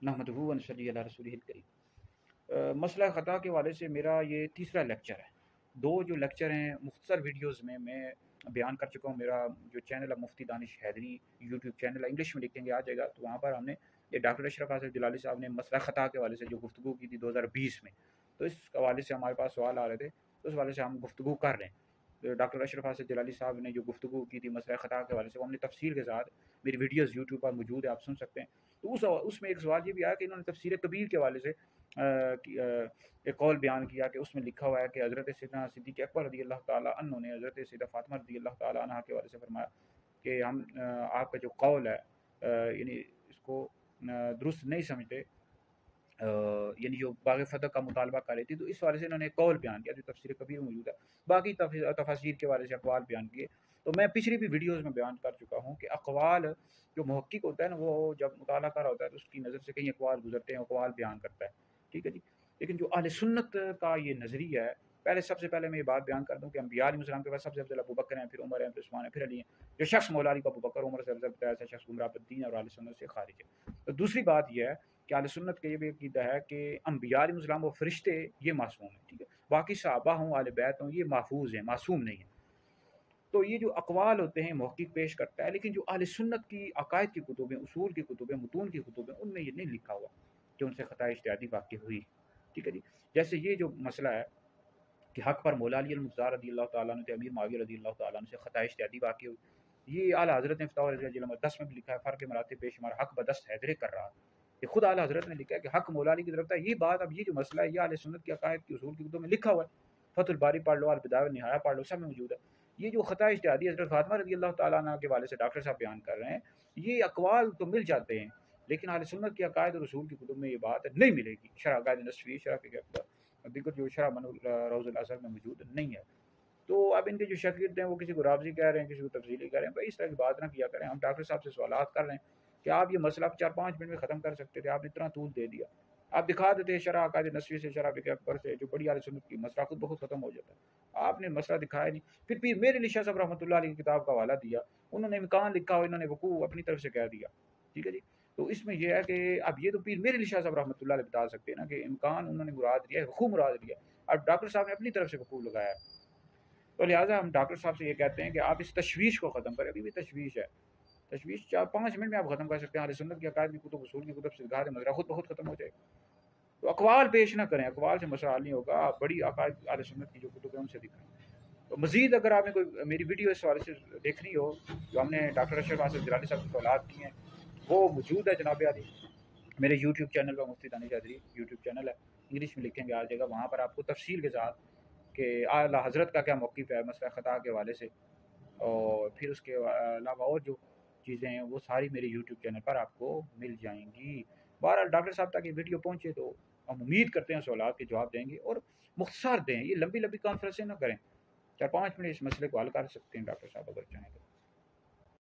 नहमदुहु व नसल्ली अला रसूलिहिल करीम। मसला ख़ता के हवाले से मेरा ये तीसरा लेक्चर है। दो जो लेक्चर हैं मुख्तसर वीडियोज़ में मैं बयान कर चुका हूँ। मेरा जो चैनल है मुफ्ती दानिश हैदरी यूट्यूब चैनल है, इंग्लिश में लिखेंगे आ जाएगा, तो वहाँ पर हमने ये डॉक्टर अशरफ हासिफ जलाली साहब ने मसला ख़ता के हवाले से जो गुफ्तगू की थी 2020 में, तो इस हवाले से हमारे पास सवाल आ रहे थे, तो उस हवाले से हम गुफ्तगू कर रहे हैं। तो डॉक्टर अशरफ हासिफ जलाली साहब ने जो गुफ्तगू की थी मसला ख़ता के हवाले से, वो हमने तफसील के साथ, मेरी वीडियोज़ यूट्यूब पर मौजूद है, आप सुन सकते हैं। तो उसमें एक सवाल ये भी आया कि इन्होंने तफसीर कबीर के हवाले से एक कौल बयान किया कि उसमें लिखा हुआ है कि हज़रत सैयदना सिद्दीक़ अकबर रज़ियल्लाहु ताला अन्हु ने हज़रत सैयदा फ़ातिमा रज़ियल्लाहु ताला अन्हा के हवाले से फरमाया कि हम आपका जो कौल है यानी इसको दुरुस्त नहीं समझते, यानी जो बाग़ फ़तह का मुतालबा कर रही थी, तो इस हवाले से इन्होंने कौल बयान किया जो तफसीर कबीर में मौजूद है। बाकी तफासीर के हवाले से अक़वाल बयान किए। तो मैं पिछली भी वीडियोज़ में बयान कर चुका हूँ कि अक़वाल जो मुहक्किक होता है ना, वो जब मुताला कर रहा होता है तो उसकी नज़र से कई अक़वाल गुजरते हैं, अक़वाल बयान करता है, ठीक है जी। लेकिन जो अहले सुन्नत का ये नज़रिया है, सबसे पहले मैं ये बात बयान कर दूँ कि अंबिया अलैहिस्सलाम के पास सबसे अफ़ज़ल अबू बकर हैं, फिर उमर हैं, फिर उस्मान हैं, फिर अली हैं। जो शख्स मौला अली को अबू बकर उमर से अफ़ज़ल बताया, ऐसा शख्स गुमराह दीन और अहले सुन्नत से खारिज है। तो दूसरी बात यह है कि अहले सुन्नत का ये भी अक़ीदा है कि अंबिया अलैहिस्सलाम व फ़रिश्ते ये मासूम हैं, ठीक है। बाकी सहाबा हों, अहले बैत हों, ये महफूज़ हैं, मासूम नहीं है। तो ये जो अक़वाल होते हैं मुहक्किक पेश करता है, लेकिन जो अहले सुन्नत की अकायद की कुतुब हैं, उसूल की कुतुब हैं, मुतून की कुतुब हैं, उनमें ये नहीं लिखा हुआ कि उनसे ख़ता इज्तिहादी वाक़ई हुई, ठीक है जी। जैसे ये जो मसला है कि हक़ पर मौला अली अल-मुख्तार रज़ियल्लाहु ताला अन्हु थे, अमीर मुआविया रज़ियल्लाहु ताला अन्हु से ख़ता इज्तिहादी वाक़ई हुई। ये आला हज़रत ने फ़तावा रज़िया जिल्ला 10 में भी लिखा है, फ़र्क़ मरातिब बेशुमार हक़ बदस्त हैदरे कर रहा। ये खुद आला हज़रत ने लिखा है कि हक़ मौला अली की तरफ था। ये बात, अब ये जो मसला है, ये अहले सुन्नत की अकायद की उसूल की कुतुब में लिखा हुआ है। फ़तहुल बारी पढ़ लो, अल-बिदाया व निहाया पढ़ लो, सब में मौजूद है। ये जो ख़ता इज्तिहादी हज़रत फ़ातिमा रज़ियल्लाहु ताला अन्हा के हवाले से डॉक्टर साहब बयान कर रहे हैं, ये अक़वाल तो मिल जाते हैं, लेकिन अहले सुन्नत की अकायद और उसूल की कुतुब में ये बात नहीं मिलेगी। शरह अक़ाइद नस्वी, शरह फ़िक़्ह अकबर, दीगर जो शरह मनुल रौज़ुल असर में मौजूद नहीं है। तो अब इनके जो शागिर्द हैं वो किसी को राबज़ी कह रहे हैं, किसी को तफ़सीली कह रहे हैं। भाई इस तरह की बात ना किया करें। हम डॉक्टर साहब से सवालात कर रहे हैं कि आप ये मसला 4-5 मिनट में ख़त्म कर सकते थे, आपने इतना तूल दे दिया। आप दिखा देते शरह अक़ाइद नस्वी से, शरह फ़िक़्ह अकबर से, जो बड़ी अहले सुन्नत की, मसला खुद ब खुद ख़त्म हो जाता है। आपने मसला दिखाया नहीं। फिर पीर मेर अली शाह साहब रहमतुल्लाह अलैह की किताब का हवाला दिया, उन्होंने इम्कान लिखा और इन्होंने वक़ूअ अपनी तरफ से कह दिया, ठीक है जी। तो इसमें ये है कि अब ये तो पीर मेर अली शाह साहब रहमतुल्लाह अलैह बता सकते हैं ना कि इम्कान उन्होंने मुराद लिया है, वक़ूअ मुराद लिया है। अब डॉक्टर साहब ने अपनी तरफ से वक़ूअ लगाया है। तो लिहाजा हम डॉक्टर साहब से ये कहते हैं कि आप इस तशवीश को ख़त्म करें। अभी भी तशवीश है, तशवीश 4-5 मिनट में आप ख़त्म कर सकते हैं। अहले सुन्नत की अकायद की कुतुब, उसूल की कुतुब से दिखा दें, मसला खुद ब खुद ख़त्म हो जाएगा। तो अक़वाल पेश ना करें, अक़वाल से मसला हल नहीं होगा। आप बड़ी अकायद अहले सुन्नत की जो कुतुब है उनसे दिखाएँ। तो मज़ीद अगर आपने कोई मेरी वीडियो इस हवाले से देखनी हो, जो हमने डॉक्टर अशरफ हासिफ जलाली साहब से सवालात किए हैं, वो मौजूद है जनाब आली मेरे यूट्यूब चैनल पर, मुफ्ती दानिश हैदरी यूट्यूब चैनल है, इंग्लिश में लिखेंगे आ जाएगा। वहाँ पर आपको तफसील के साथ कि आला हज़रत का क्या मौक़िफ़ है मसला ख़ता के हवाले से, और फिर उसके अलावा और जो चीज़ें हैं वो सारी मेरे यूट्यूब चैनल पर आपको मिल जाएँगी। बहरहाल डॉक्टर साहब तक ये वीडियो पहुँचे तो हम उम्मीद करते हैं सवालात के जवाब देंगे और मुख्तसर दें। ये लंबी-लंबी कॉन्फ्रेंसें ना करें। 4-5 मिनट इस मसले को हल कर सकते हैं डॉक्टर साहब अगर चाहें तो।